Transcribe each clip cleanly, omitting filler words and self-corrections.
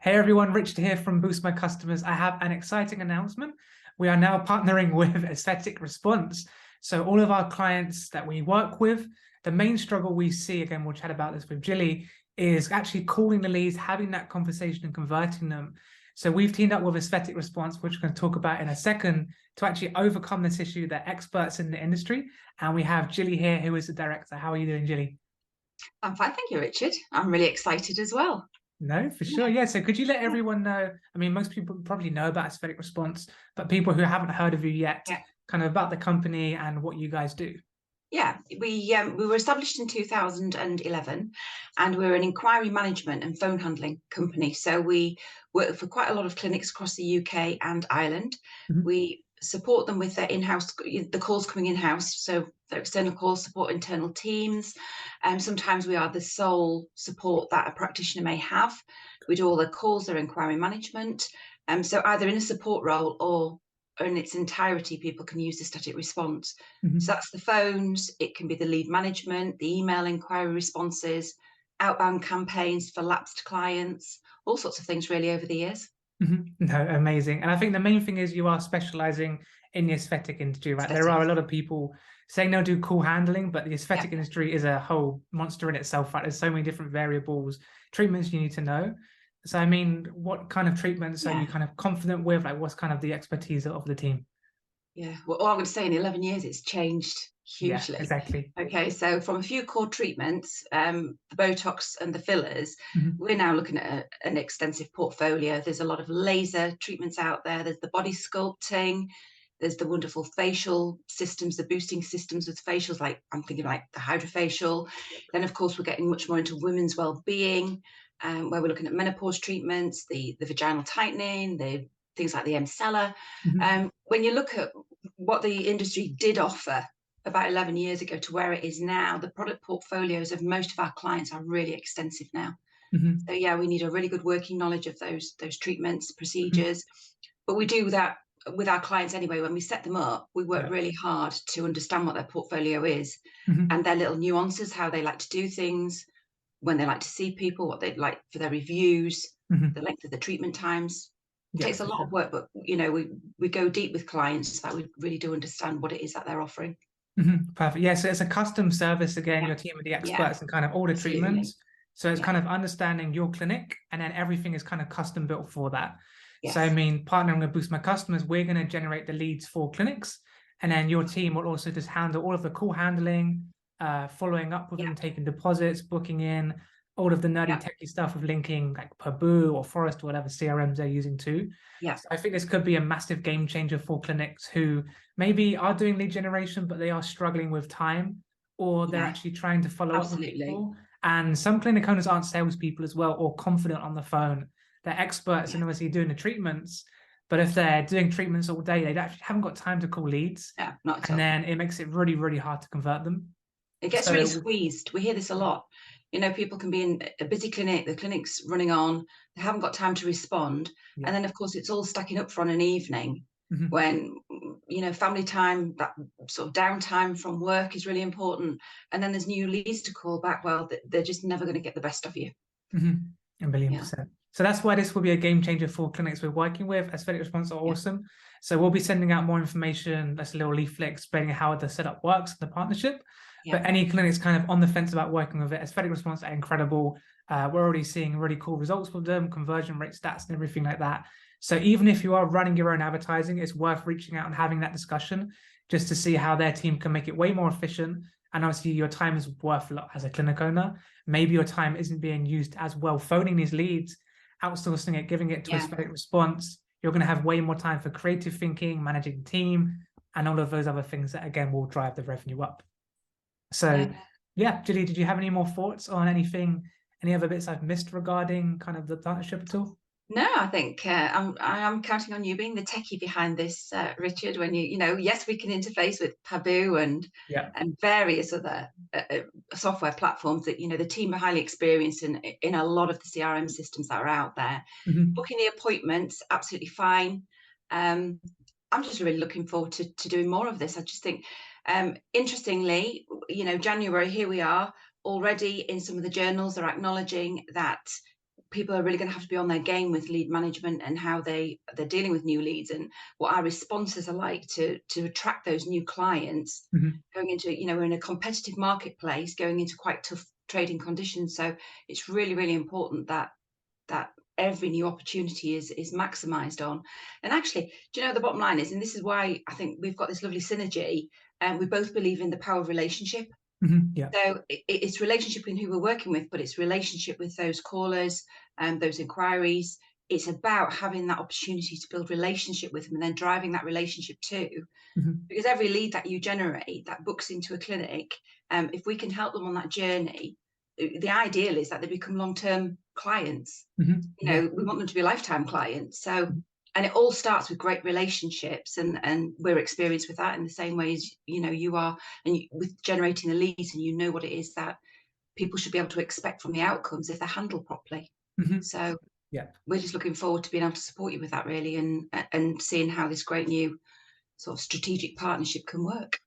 Hey everyone, Richard here from Boost My Customers. I have an exciting announcement. We are now partnering with Aesthetic Response. So all of our clients that we work with, the main struggle we see, again, we'll chat about this with Jilly, is actually calling the leads, having that conversation and converting them. So we've teamed up with Aesthetic Response, which we're going to talk about in a second, to actually overcome this issue. They're experts in the industry. And we have Jilly here, who is the director. How are you doing, Jilly? I'm fine, thank you, Richard. I'm really excited as well. No, for Yeah, sure. Yeah. So could you let yeah, everyone know? I mean, most people probably know about aesthetic response, but people who haven't heard of you yet, yeah. kind of about the company and what you guys do. Yeah, we were established in 2011, and we're an inquiry management and phone handling company. So we work for quite a lot of clinics across the UK and Ireland. Mhm. We support them with their in-house, the calls coming in-house. So their external calls support internal teams. Sometimes we are the sole support that a practitioner may have. We do all their calls, their inquiry management. So either in a support role or in its entirety, people can use the static response. So Mhm. that's the phones, it can be the lead management, the email inquiry responses, outbound campaigns for lapsed clients, all sorts of things really over the years. No, amazing. And I think the main thing is you are specializing in the aesthetic industry, right? There are a Aesthetics. lot of people saying they'll do call handling, but the Yeah, aesthetic industry is a whole monster in itself, right? There's so many different variables, treatments you need to know. So, I mean, what kind of treatments are you yeah, kind of confident with? Like, what's kind of the expertise of the team? yeah. Well, all I'm going to say in 11 years, it's changed Yeah, hugely. exactly. Okay, so from a few core treatments, the Botox and the fillers, Mhm. we're now looking at an extensive portfolio. There's a lot of laser treatments out there. There's the body sculpting. There's the wonderful facial systems, the boosting systems with facials, like I'm thinking like the hydrofacial. Then, of course, we're getting much more into women's well-being, where we're looking at menopause treatments, the vaginal tightening, the things like the micellar. Mhm. When you look at what the industry did offer about 11 years ago to where it is now, the product portfolios of most of our clients are really extensive now. So Mhm. yeah, we need a really good working knowledge of those treatments, Mhm. procedures. But we do that with our clients anyway. When we set them up, we work Yeah. really hard to understand what their portfolio is and Mhm. their little nuances, how they like to do things, when they like to see people, what they'd like for their reviews, the Mhm. length of the treatment times. It Yeah, takes a for lot of sure. work, but we go deep with clients so that we really do understand what it is that they're offering. Perfect. Yeah, so it's a custom service again, Yeah, your team of the yeah, experts and kind of all the absolutely. treatments. So it's Yeah, kind of understanding your clinic and then everything is kind of custom built for that. So I yes, mean, partnering with Boost My Customers, we're going to generate the leads for clinics, and then your team will also just handle all of the call handling, following up with yeah, them, taking deposits, booking in, all of the nerdy yeah, techie stuff of linking like Paboo or Forest or whatever CRMs they're using too. yeah, So I think this could be a massive game changer for clinics who maybe are doing lead generation, but they are struggling with time, or they're yeah, actually trying to follow up with absolutely. people. And some clinic owners aren't salespeople as well, or confident on the phone. They're experts Yeah, in obviously doing the treatments, but if they're doing treatments all day, they actually haven't got time to call leads, yeah, not at and all. then it makes it really, really hard to convert them. It gets really So squeezed. We hear this a lot. People can be in a busy clinic, the clinic's running on, they haven't got time to respond. yeah. And then, of course, it's all stacking up for on an evening Mhm. when, family time, that sort of downtime from work is really important. And then there's new leads to call back. Well, they're just never going to get the best of you. A million Yeah. percent. So that's why this will be a game changer for clinics we're working with. Aesthetic Response are Yeah. awesome. So we'll be sending out more information. That's a little leaflet explaining how the setup works, the partnership. Yeah. But any clinics kind of on the fence about working with it, Aesthetic Response are incredible. We're already seeing really cool results with them, conversion rate stats and everything like that. So even if you are running your own advertising, it's worth reaching out and having that discussion just to see how their team can make it way more efficient. And obviously, your time is worth a lot as a clinic owner. Maybe your time isn't being used as well phoning these leads, outsourcing it, giving it to a Yeah. aesthetic response. You're going to have way more time for creative thinking, managing team, and all of those other things that again will drive the revenue up. So Yeah. yeah, Julie, did you have any more thoughts on anything, any other bits I've missed regarding kind of the partnership at all? No, I think I am counting on you being the techie behind this, Richard. When yes, we can interface with Paboo Yeah. and various other software platforms that the team are highly experienced in a lot of the CRM systems that are out there. Mhm. Booking the appointments, absolutely fine. Um, I'm just really looking forward to doing more of this. I just think, interestingly, January, here we are already in some of the journals are acknowledging that people are really going to have to be on their game with lead management and how they're dealing with new leads and what our responses are like to attract those new clients. Going into, we're in a competitive marketplace, going into quite tough trading conditions. So it's really, really important that every new opportunity is maximized on. And actually, the bottom line is, and this is why I think we've got this lovely synergy, and we both believe in the power of relationship. Yeah. So it's relationship in who we're working with, but it's relationship with those callers and those inquiries. It's about having that opportunity to build relationship with them and then driving that relationship too. Because every lead that you generate that books into a clinic, if we can help them on that journey, the ideal is that they become long-term clients. Yeah. We want them to be lifetime clients. So, and it all starts with great relationships, and we're experienced with that in the same way as you are, and with generating the leads, and what it is that people should be able to expect from the outcomes if they're handled properly. So Yeah. we're just looking forward to being able to support you with that, really, and seeing how this great new sort of strategic partnership can work.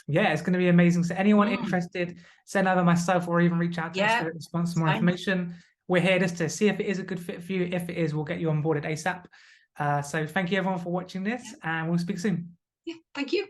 Yeah, it's going to be amazing. So anyone interested, send either myself or even reach out to Aesthetic Response for more information. We're here just to see if it is a good fit for you. If it is, we'll get you onboarded ASAP. So thank you everyone for watching this, and we'll speak soon. Yeah, thank you.